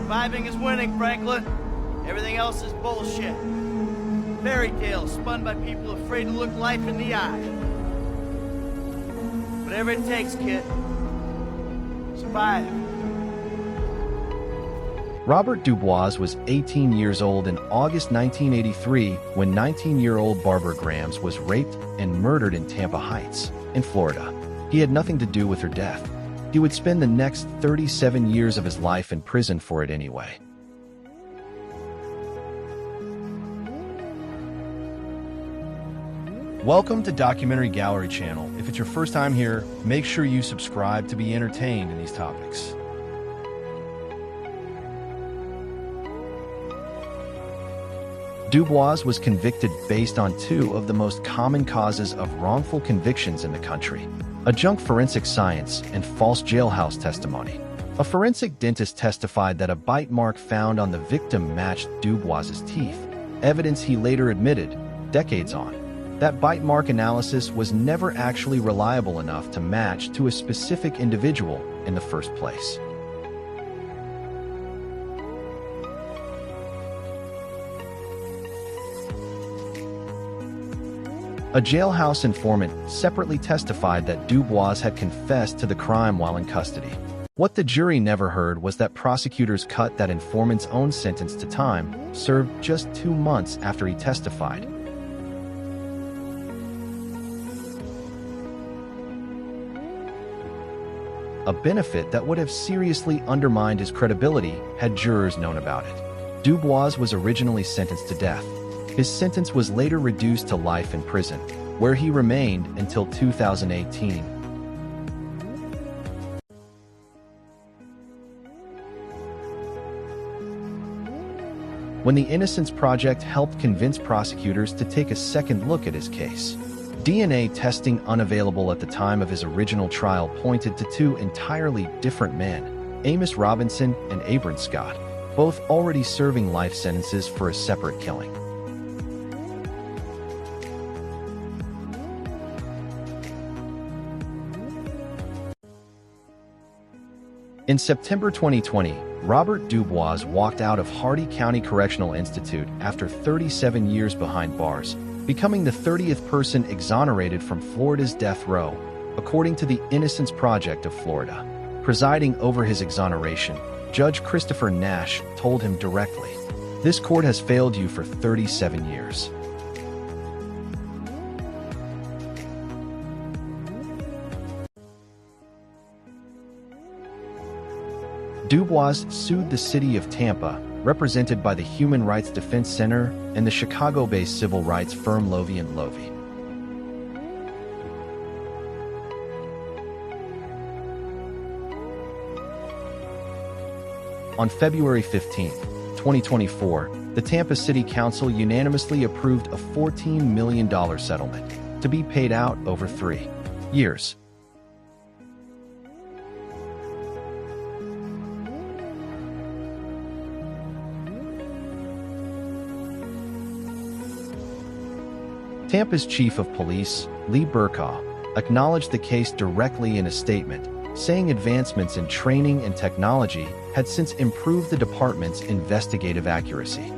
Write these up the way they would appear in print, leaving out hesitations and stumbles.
Surviving is winning, Franklin. Everything else is bullshit. Fairy tales spun by people afraid to look life in the eye. Whatever it takes, kid. Survive. Robert Duboise was 18 years old in August 1983 when 19-year-old Barbara Grams was raped and murdered in Tampa Heights, in Florida. He had nothing to do with her death. He would spend the next 37 years of his life in prison for it anyway. Welcome to Documentary Gallery Channel. If it's your first time here, make sure you subscribe to be entertained in these topics. Duboise was convicted based on two of the most common causes of wrongful convictions in the country: adjunct forensic science and false jailhouse testimony. A forensic dentist testified that a bite mark found on the victim matched Duboise's teeth, evidence he later admitted, decades on. That bite mark analysis was never actually reliable enough to match to a specific individual in the first place. A jailhouse informant separately testified that Duboise had confessed to the crime while in custody. What the jury never heard was that prosecutors cut that informant's own sentence to time, served just 2 months after he testified. A benefit that would have seriously undermined his credibility had jurors known about it. Duboise was originally sentenced to death. His sentence was later reduced to life in prison, where he remained until 2018. When the Innocence Project helped convince prosecutors to take a second look at his case, DNA testing unavailable at the time of his original trial pointed to two entirely different men, Amos Robinson and Abram Scott, both already serving life sentences for a separate killing. In September 2020, Robert Duboise walked out of Hardy County Correctional Institute after 37 years behind bars, becoming the 30th person exonerated from Florida's death row, according to the Innocence Project of Florida. Presiding over his exoneration, Judge Christopher Nash told him directly, "This court has failed you for 37 years. Duboise sued the city of Tampa, represented by the Human Rights Defense Center and the Chicago-based civil rights firm Lovey & Lovey. On February 15, 2024, the Tampa City Council unanimously approved a $14 million settlement to be paid out over 3 years. Tampa's chief of police, Lee Burkaw, acknowledged the case directly in a statement, saying advancements in training and technology had since improved the department's investigative accuracy.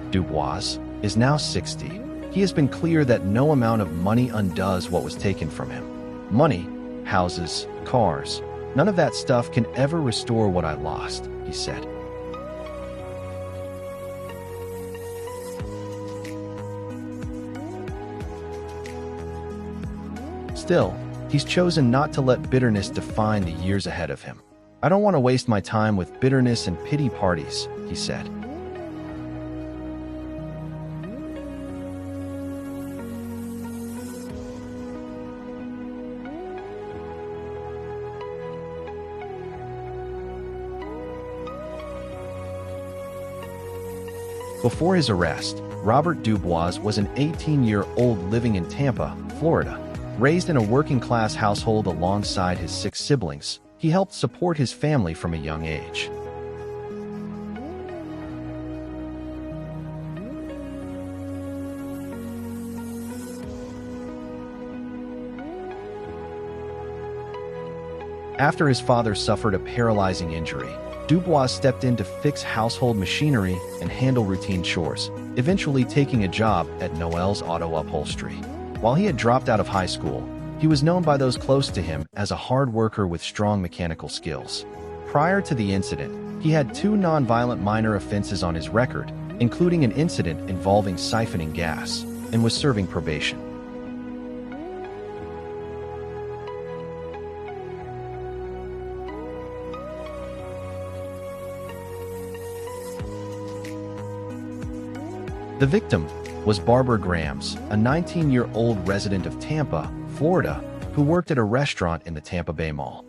Duboise is now 60. He has been clear that no amount of money undoes what was taken from him. Money, houses, cars, none of that stuff can ever restore what I lost, he said. Still, he's chosen not to let bitterness define the years ahead of him. "I don't want to waste my time with bitterness and pity parties," he said. Before his arrest, Robert Duboise was an 18-year-old living in Tampa, Florida. Raised in a working-class household alongside his 6 siblings, he helped support his family from a young age. After his father suffered a paralyzing injury, Dubois stepped in to fix household machinery and handle routine chores, eventually taking a job at Noel's Auto Upholstery. While he had dropped out of high school, he was known by those close to him as a hard worker with strong mechanical skills. Prior to the incident, he had 2 nonviolent minor offenses on his record, including an incident involving siphoning gas, and was serving probation. The victim was Barbara Grams, a 19-year-old resident of Tampa, Florida, who worked at a restaurant in the Tampa Bay Mall.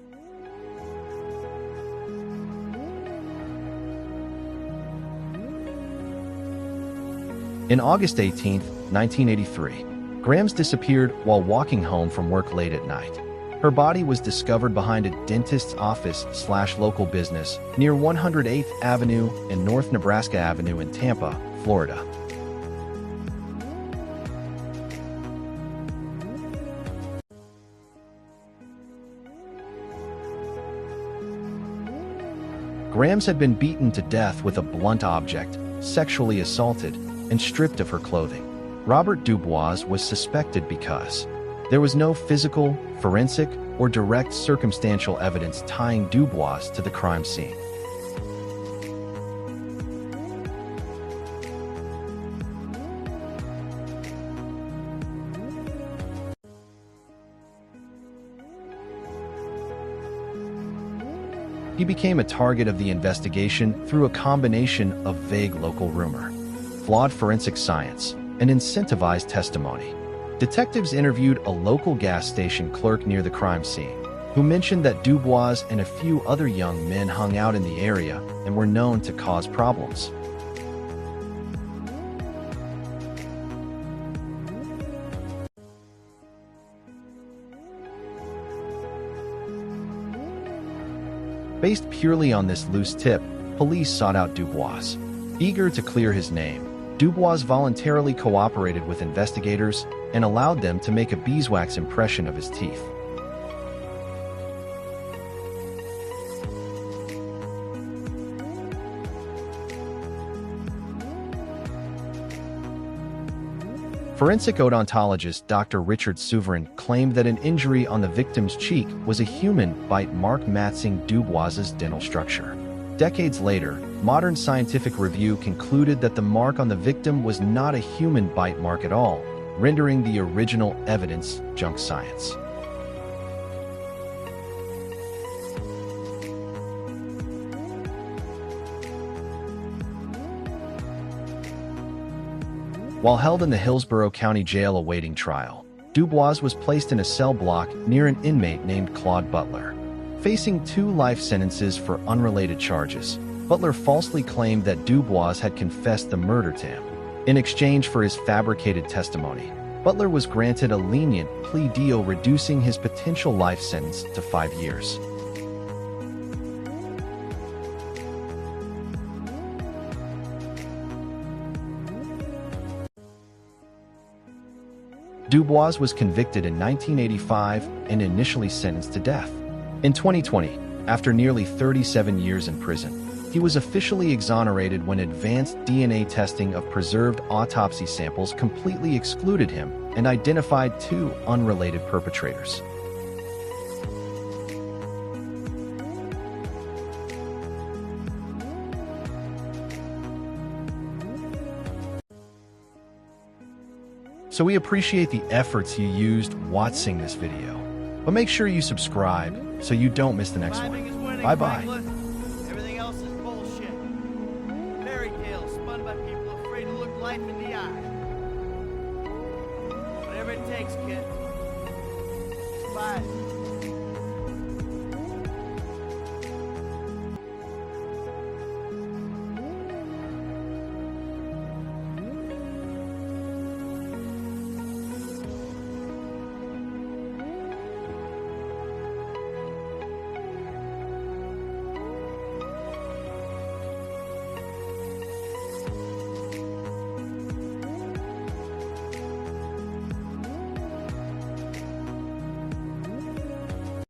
In August 18, 1983, Grams disappeared while walking home from work late at night. Her body was discovered behind a dentist's office/local business near 108th Avenue and North Nebraska Avenue in Tampa, Florida. Grams had been beaten to death with a blunt object, sexually assaulted, and stripped of her clothing. Robert Duboise was suspected because there was no physical, forensic, or direct circumstantial evidence tying Duboise to the crime scene. He became a target of the investigation through a combination of vague local rumor, flawed forensic science, and incentivized testimony. Detectives interviewed a local gas station clerk near the crime scene, who mentioned that Duboise and a few other young men hung out in the area and were known to cause problems. Based purely on this loose tip, police sought out Duboise. Eager to clear his name, Duboise voluntarily cooperated with investigators and allowed them to make a beeswax impression of his teeth. Forensic odontologist Dr. Richard Souverain claimed that an injury on the victim's cheek was a human bite mark matching Duboise's dental structure. Decades later, modern scientific review concluded that the mark on the victim was not a human bite mark at all, rendering the original evidence junk science. While held in the Hillsborough County Jail awaiting trial, Duboise was placed in a cell block near an inmate named Claude Butler. Facing 2 life sentences for unrelated charges, Butler falsely claimed that Duboise had confessed the murder to him. In exchange for his fabricated testimony, Butler was granted a lenient plea deal reducing his potential life sentence to 5 years. Duboise was convicted in 1985 and initially sentenced to death. In 2020, after nearly 37 years in prison, he was officially exonerated when advanced DNA testing of preserved autopsy samples completely excluded him and identified 2 unrelated perpetrators. So we appreciate the efforts you used watching this video. But make sure you subscribe so you don't miss the next one. Bye-bye. Everything else is bullshit. Fairy tales spun by people afraid to look life in the eye. Whatever it takes, kid. Survive.